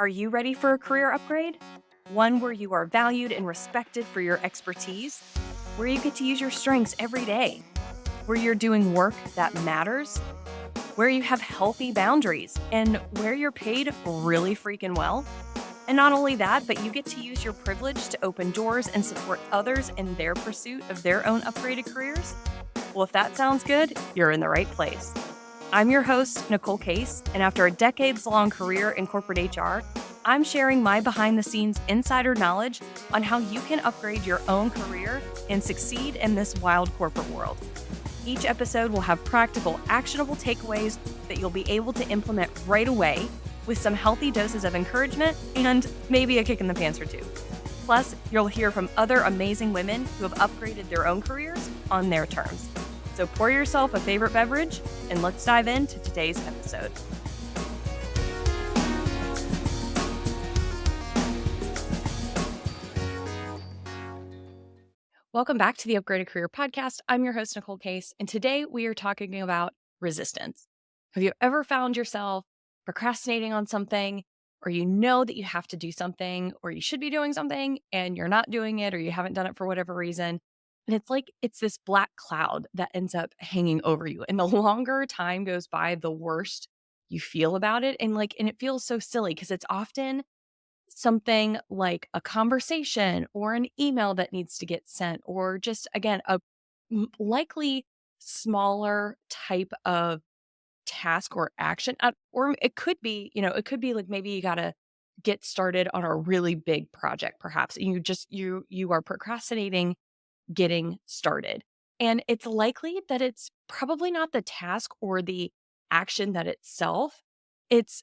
Are you ready for a career upgrade? One where you are valued and respected for your expertise, where you get to use your strengths every day, where you're doing work that matters, where you have healthy boundaries, and where you're paid really freaking well. And not only that, but you get to use your privilege to open doors and support others in their pursuit of their own upgraded careers? Well, if that sounds good, you're in the right place. I'm your host, Nicole Case, and after a decades long career in corporate HR, I'm sharing my behind the scenes insider knowledge on how you can upgrade your own career and succeed in this wild corporate world. Each episode will have practical, actionable takeaways that you'll be able to implement right away with some healthy doses of encouragement and maybe a kick in the pants or two. Plus, you'll hear from other amazing women who have upgraded their own careers on their terms. So pour yourself a favorite beverage and let's dive into today's episode. Welcome back to the Upgraded Career Podcast. I'm your host, Nicole Case, and today we are talking about resistance. Have you ever found yourself procrastinating on something, or you know that you have to do something, or you should be doing something, and you're not doing it, or you haven't done it for whatever reason? And it's like it's this black cloud that ends up hanging over you. And the longer time goes by, the worse you feel about it. And it feels so silly because it's often something like a conversation or an email that needs to get sent, or just, again, likely smaller type of task or action. Or it could be, it could be like maybe you got to get started on a really big project, perhaps. And you are procrastinating getting started. And it's likely that it's probably not the task or the action that itself. It's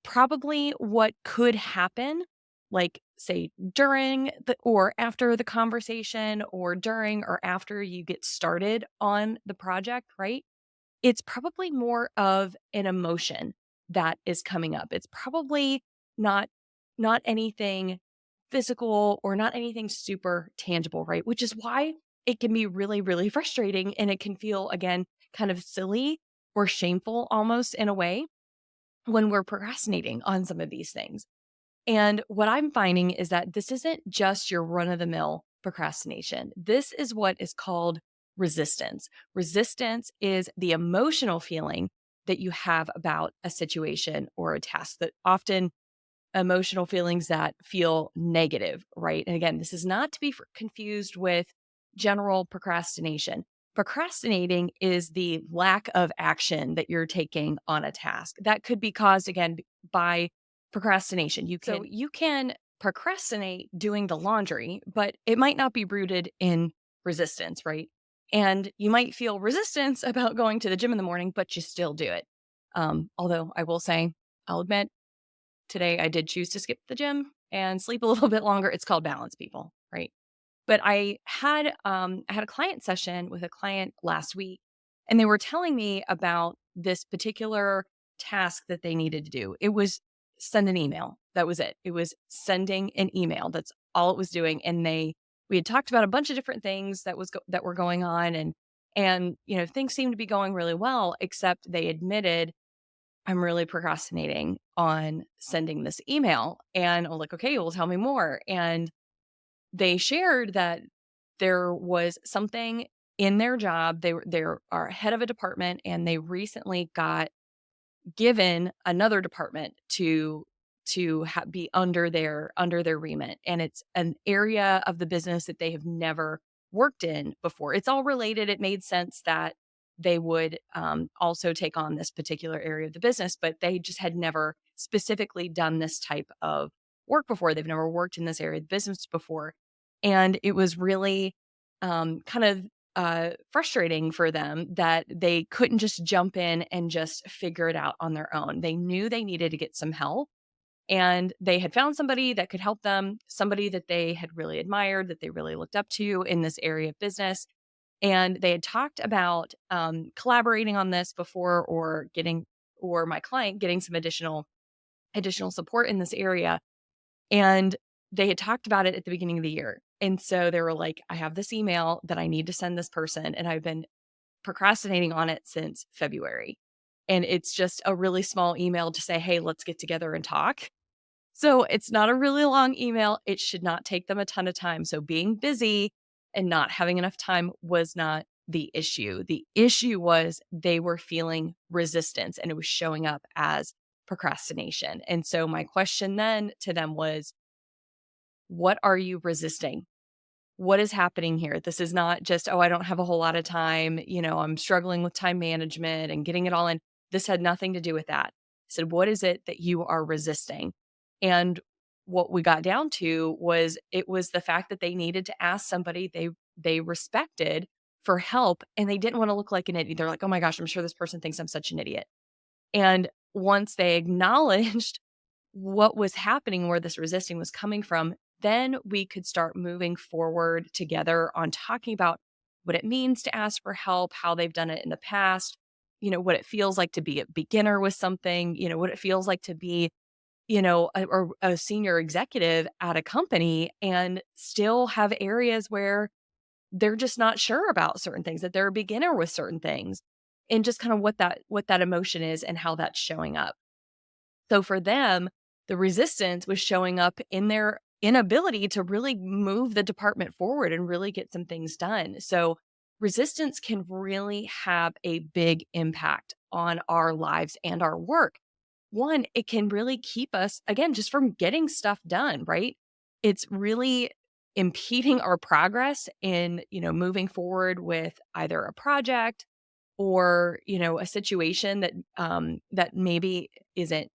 probably what could happen, like, say, during the or after the conversation, or during or after you get started on the project, right? It's probably more of an emotion that is coming up. It's probably not not anything physical or not anything super tangible, right? Which is why it can be really, really frustrating, and it can feel, again, kind of silly or shameful almost in a way when we're procrastinating on some of these things. And what I'm finding is that this isn't just your run of the mill procrastination. This is what is called resistance. Resistance is the emotional feeling that you have about a situation or a task, that often emotional feelings that feel negative, right? And again, this is not to be confused with general procrastination. Procrastinating is the lack of action that you're taking on a task. That could be caused, again, by procrastination. You can procrastinate doing the laundry, but it might not be rooted in resistance, right? And you might feel resistance about going to the gym in the morning, but you still do it. Although I will say, I'll admit, today I did choose to skip the gym and sleep a little bit longer. It's called balance, people, right? But I had a client session with a client last week, and they were telling me about this particular task that they needed to do. It was send an email. That was it. It was sending an email. That's all it was doing. And we had talked about a bunch of different things that were going on, and things seemed to be going really well, except they admitted, I'm really procrastinating on sending this email. And I'm like, okay, well, tell me more. And they shared that there was something in their job. They are head of a department, and they recently got given another department to be under their remit, and it's an area of the business that they have never worked in before. It's all related. It made sense that they would also take on this particular area of the business, but they just had never specifically done this type of work before. They've never worked in this area of the business before, and it was really kind of frustrating for them that they couldn't just jump in and just figure it out on their own. They knew they needed to get some help, and they had found somebody that could help them, somebody that they had really admired, that they really looked up to in this area of business. And they had talked about collaborating on this before, or my client getting some additional support in this area. And they had talked about it at the beginning of the year. And so they were like, I have this email that I need to send this person, and I've been procrastinating on it since February. And it's just a really small email to say, hey, let's get together and talk. So it's not a really long email. It should not take them a ton of time. So being busy and not having enough time was not the issue. The issue was they were feeling resistance and it was showing up as procrastination. And so my question then to them was, what are you resisting? What is happening here? This is not just, oh, I don't have a whole lot of time. I'm struggling with time management and getting it all in. This had nothing to do with that. I said, what is it that you are resisting? And what we got down to was it was the fact that they needed to ask somebody they respected for help and they didn't want to look like an idiot. They're like, oh my gosh, I'm sure this person thinks I'm such an idiot. And once they acknowledged what was happening, where this resisting was coming from, then we could start moving forward together on talking about what it means to ask for help, how they've done it in the past, what it feels like to be a beginner with something, what it feels like to be, a senior executive at a company and still have areas where they're just not sure about certain things, that they're a beginner with certain things, and just kind of what that emotion is and how that's showing up. So for them, the resistance was showing up in their inability to really move the department forward and really get some things done. So resistance can really have a big impact on our lives and our work. One, it can really keep us, again, just from getting stuff done, right? It's really impeding our progress in, moving forward with either a project or, a situation that maybe isn't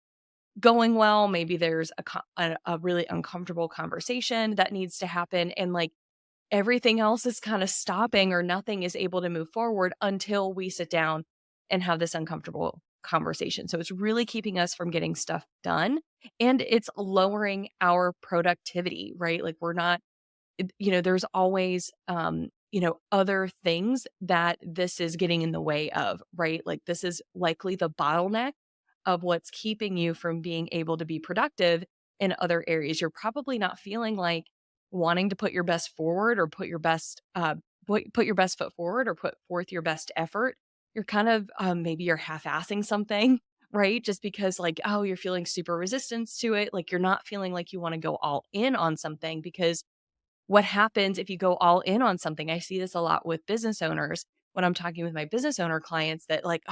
going well. Maybe there's a really uncomfortable conversation that needs to happen, and like everything else is kind of stopping or nothing is able to move forward until we sit down and have this uncomfortable conversation. So it's really keeping us from getting stuff done, and it's lowering our productivity, right? Like we're not there's always other things that this is getting in the way of, right? Like this is likely the bottleneck of what's keeping you from being able to be productive in other areas. You're probably not feeling like wanting to put your best forward or put your best foot forward or put forth your best effort. You're kind of maybe you're half-assing something, right? Just because like, oh, you're feeling super resistance to it. Like you're not feeling like you want to go all in on something, because what happens if you go all in on something? I see this a lot with business owners when I'm talking with my business owner clients, that like,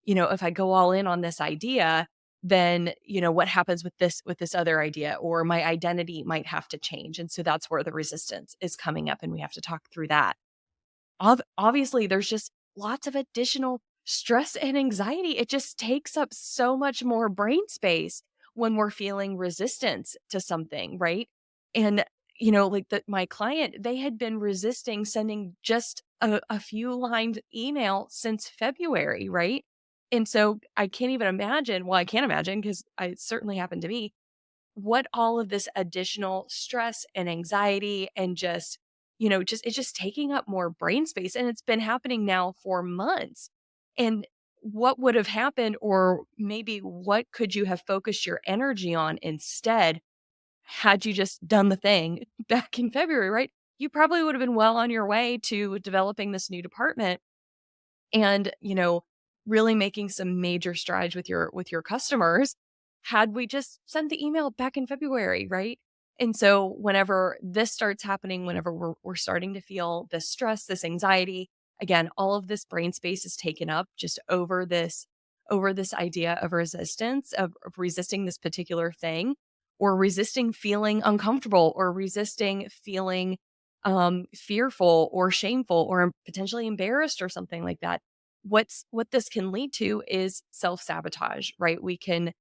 if I go all in on this idea, then, what happens with this other idea, or my identity might have to change. And so that's where the resistance is coming up and we have to talk through that. Obviously, there's just lots of additional stress and anxiety. It just takes up so much more brain space when we're feeling resistance to something, right? And, like my client, they had been resisting sending just a few lined email since February, right? And so I can't even imagine. Well, I can't imagine because it certainly happened to me, what all of this additional stress and anxiety and just it's just taking up more brain space, and it's been happening now for months. And what would have happened, or maybe what could you have focused your energy on instead had you just done the thing back in February, right? You probably would have been well on your way to developing this new department and, really making some major strides with your customers had we just sent the email back in February, right? And so whenever this starts happening, whenever we're starting to feel this stress, this anxiety, again, all of this brain space is taken up just over this idea of resistance, of resisting this particular thing, or resisting feeling uncomfortable, or resisting feeling fearful or shameful or potentially embarrassed or something like that. What this can lead to is self-sabotage, right? We can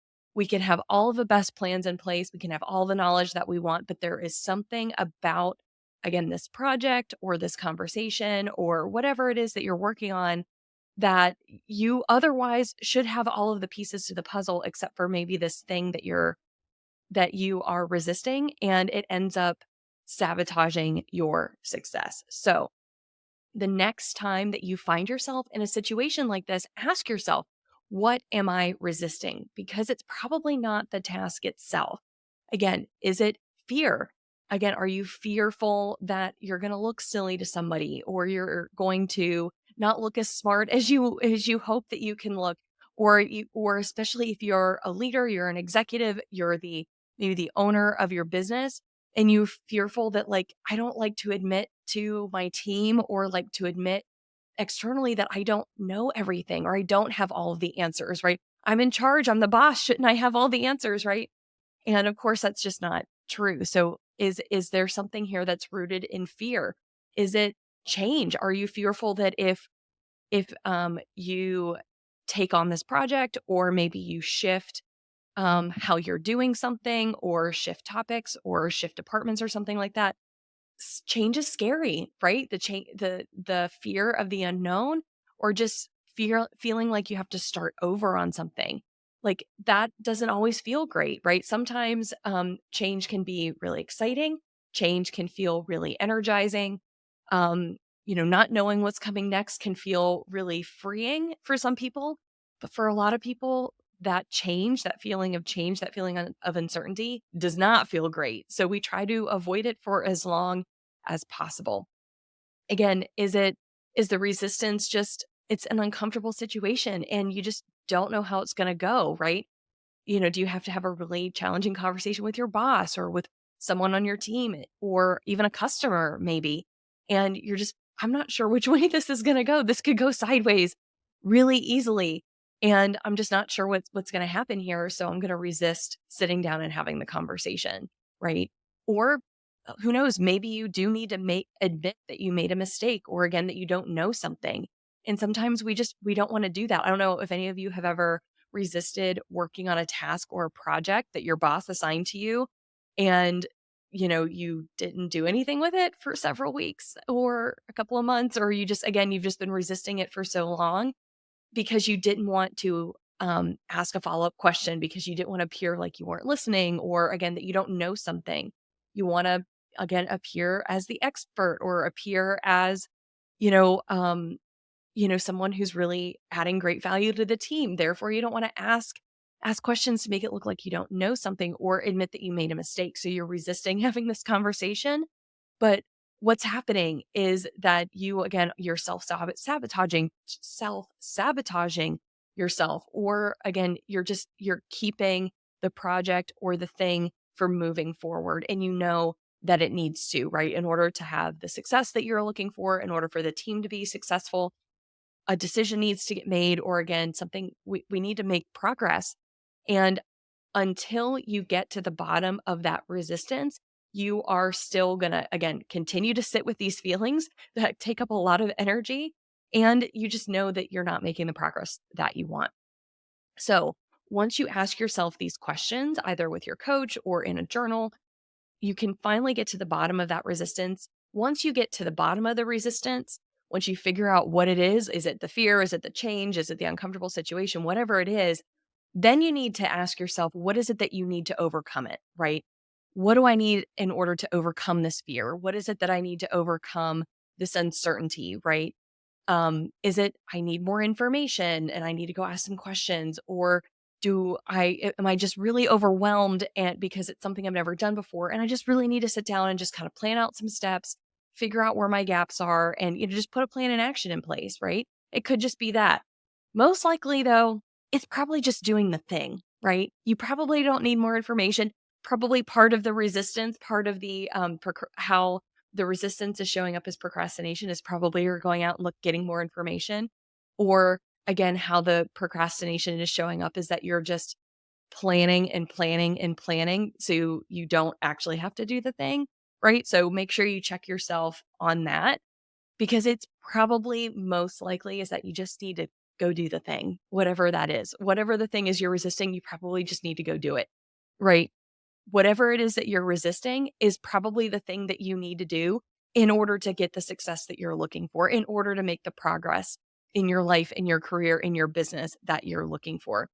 have all of the best plans in place, we can have all the knowledge that we want, but there is something about, again, this project or this conversation or whatever it is that you're working on, that you otherwise should have all of the pieces to the puzzle except for maybe this thing that you are resisting, and it ends up sabotaging your success. So the next time that you find yourself in a situation like this, ask yourself, what am I resisting? Because it's probably not the task itself. Again, is it fear? Again, are you fearful that you're going to look silly to somebody, or you're going to not look as smart as you hope that you can look, or especially if you're a leader, you're an executive, you're the maybe the owner of your business, and you're fearful that, like, I don't like to admit to my team or like to admit externally that I don't know everything or I don't have all of the answers, right? I'm in charge, I'm the boss, shouldn't I have all the answers, right? And of course that's just not true. So is there something here that's rooted in fear? Is it change? Are you fearful that if you take on this project, or maybe you shift how you're doing something, or shift topics, or shift departments, or something like that, change is scary, right? The fear of the unknown, or just feeling like you have to start over on something. Like that doesn't always feel great, right? Sometimes change can be really exciting. Change can feel really energizing. Um, not knowing what's coming next can feel really freeing for some people, but for a lot of people, that change, that feeling of change, that feeling of uncertainty does not feel great. So we try to avoid it for as long as possible. Again, is the resistance just it's an uncomfortable situation and you just don't know how it's going to go, right? Do you have to have a really challenging conversation with your boss or with someone on your team or even a customer maybe? And you're just, I'm not sure which way this is going to go. This could go sideways really easily. And I'm just not sure what's going to happen here. So I'm going to resist sitting down and having the conversation, right? Or who knows, maybe you do need to admit that you made a mistake, or again, that you don't know something. And sometimes we don't want to do that. I don't know if any of you have ever resisted working on a task or a project that your boss assigned to you, and you didn't do anything with it for several weeks or a couple of months, or you've just been resisting it for so long because you didn't want to ask a follow-up question, because you didn't want to appear like you weren't listening, or again that you don't know something. You want to again appear as the expert, or appear as you know um someone who's really adding great value to the team. Therefore, you don't want to ask questions to make it look like you don't know something, or admit that you made a mistake. So you're resisting having this conversation. But what's happening is that you're self sabotaging yourself, or again, you're keeping the project or the thing from moving forward. And that it needs to, right? In order to have the success that you're looking for, in order for the team to be successful, a decision needs to get made, or again, something we need to make progress. And until you get to the bottom of that resistance, you are still going to, again, continue to sit with these feelings that take up a lot of energy. And you just know that you're not making the progress that you want. So once you ask yourself these questions, either with your coach or in a journal, you can finally get to the bottom of that resistance. Once you get to the bottom of the resistance, once you figure out what it is it the fear? Is it the change? Is it the uncomfortable situation? Whatever it is, then you need to ask yourself, what is it that you need to overcome it, right? What do I need in order to overcome this fear? What is it that I need to overcome this uncertainty, right? Is it I need more information and I need to go ask some questions, or am I just really overwhelmed and because it's something I've never done before, and I just really need to sit down and just kind of plan out some steps, figure out where my gaps are, and just put a plan in action in place, right? It could just be that. Most likely though, it's probably just doing the thing, right? You probably don't need more information. Probably part of the resistance, part of the how the resistance is showing up as procrastination is probably you're going out and getting more information. Or again, how the procrastination is showing up is that you're just planning and planning and planning, so you don't actually have to do the thing, right? So make sure you check yourself on that, because it's probably most likely is that you just need to go do the thing, whatever that is. Whatever the thing is you're resisting, you probably just need to go do it, right? Whatever it is that you're resisting is probably the thing that you need to do in order to get the success that you're looking for, in order to make the progress in your life, in your career, in your business that you're looking for.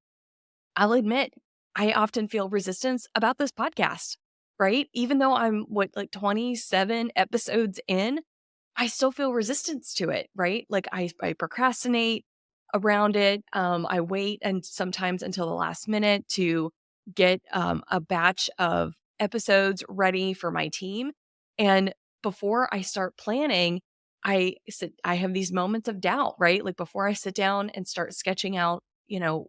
I'll admit, I often feel resistance about this podcast, right? Even though I'm like 27 episodes in, I still feel resistance to it, right? Like I procrastinate around it. I wait and sometimes until the last minute to get a batch of episodes ready for my team. And before I start planning, I have these moments of doubt, right? Like before I sit down and start sketching out,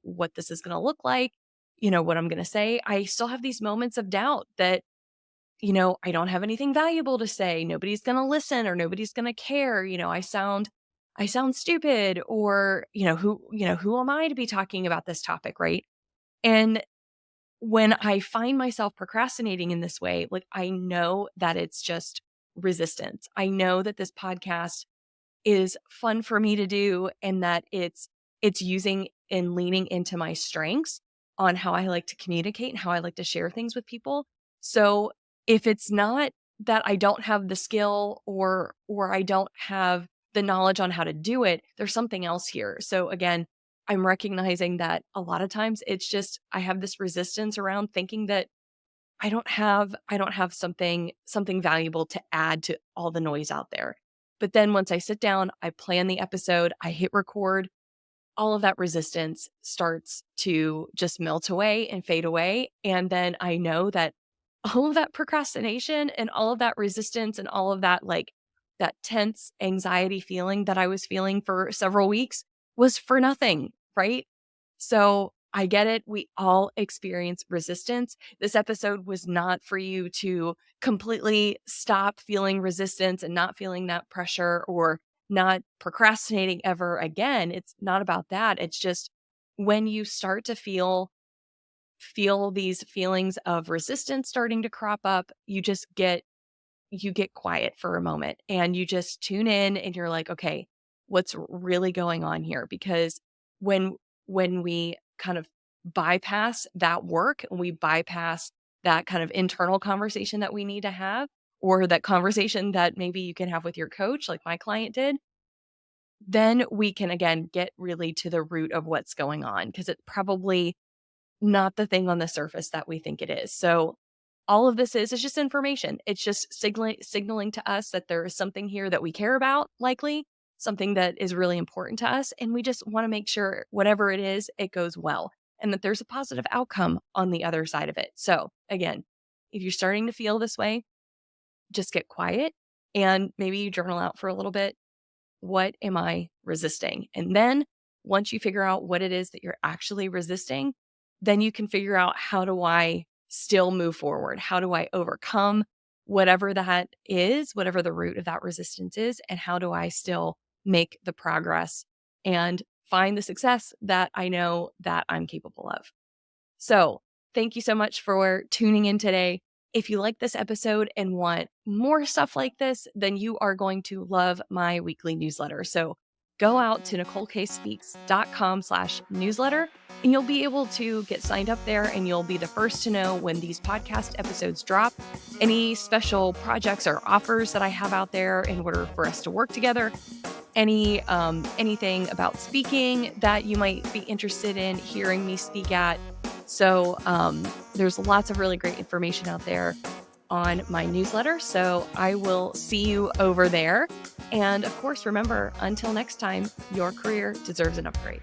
what this is going to look like. what I'm going to say, I still have these moments of doubt that, I don't have anything valuable to say. Nobody's going to listen or nobody's going to care. I sound stupid or, who am I to be talking about this topic, right? And when I find myself procrastinating in this way, like I know that it's just resistance. I know that this podcast is fun for me to do and that it's using and leaning into my strengths on how I like to communicate and how I like to share things with people. So if it's not that I don't have the skill or I don't have the knowledge on how to do it, there's something else here. So again, I'm recognizing that a lot of times it's just I have this resistance around thinking that I don't have something valuable to add to all the noise out there. But then once I sit down, I plan the episode, I hit record, all of that resistance starts to just melt away and fade away. And then I know that all of that procrastination and all of that resistance and all of that, like that tense anxiety feeling that I was feeling for several weeks was for nothing, right? So I get it. We all experience resistance. This episode was not for you to completely stop feeling resistance and not feeling that pressure or not procrastinating ever again. It's not about that. It's just when you start to feel these feelings of resistance starting to crop up, you get quiet for a moment and you just tune in and you're like, okay, what's really going on here? Because when when we kind of bypass that work and we bypass that kind of internal conversation that we need to have, or that conversation that maybe you can have with your coach, like my client did, then we can again get really to the root of what's going on because it's probably not the thing on the surface that we think it is. So all of this is just information. It's just signaling to us that there is something here that we care about, likely something that is really important to us. And we just want to make sure whatever it is, it goes well and that there's a positive outcome on the other side of it. So again, if you're starting to feel this way, just get quiet and maybe you journal out for a little bit. What am I resisting? And then once you figure out what it is that you're actually resisting, then you can figure out, how do I still move forward? How do I overcome whatever that is, whatever the root of that resistance is? And how do I still make the progress and find the success that I know that I'm capable of? So thank you so much for tuning in today. If you like this episode and want more stuff like this, then you are going to love my weekly newsletter. So go out to NicoleCaseSpeaks.com/newsletter and you'll be able to get signed up there and you'll be the first to know when these podcast episodes drop. Any special projects or offers that I have out there in order for us to work together, anything about speaking that you might be interested in hearing me speak at. So there's lots of really great information out there on my newsletter. So I will see you over there. And of course, remember, until next time, your career deserves an upgrade.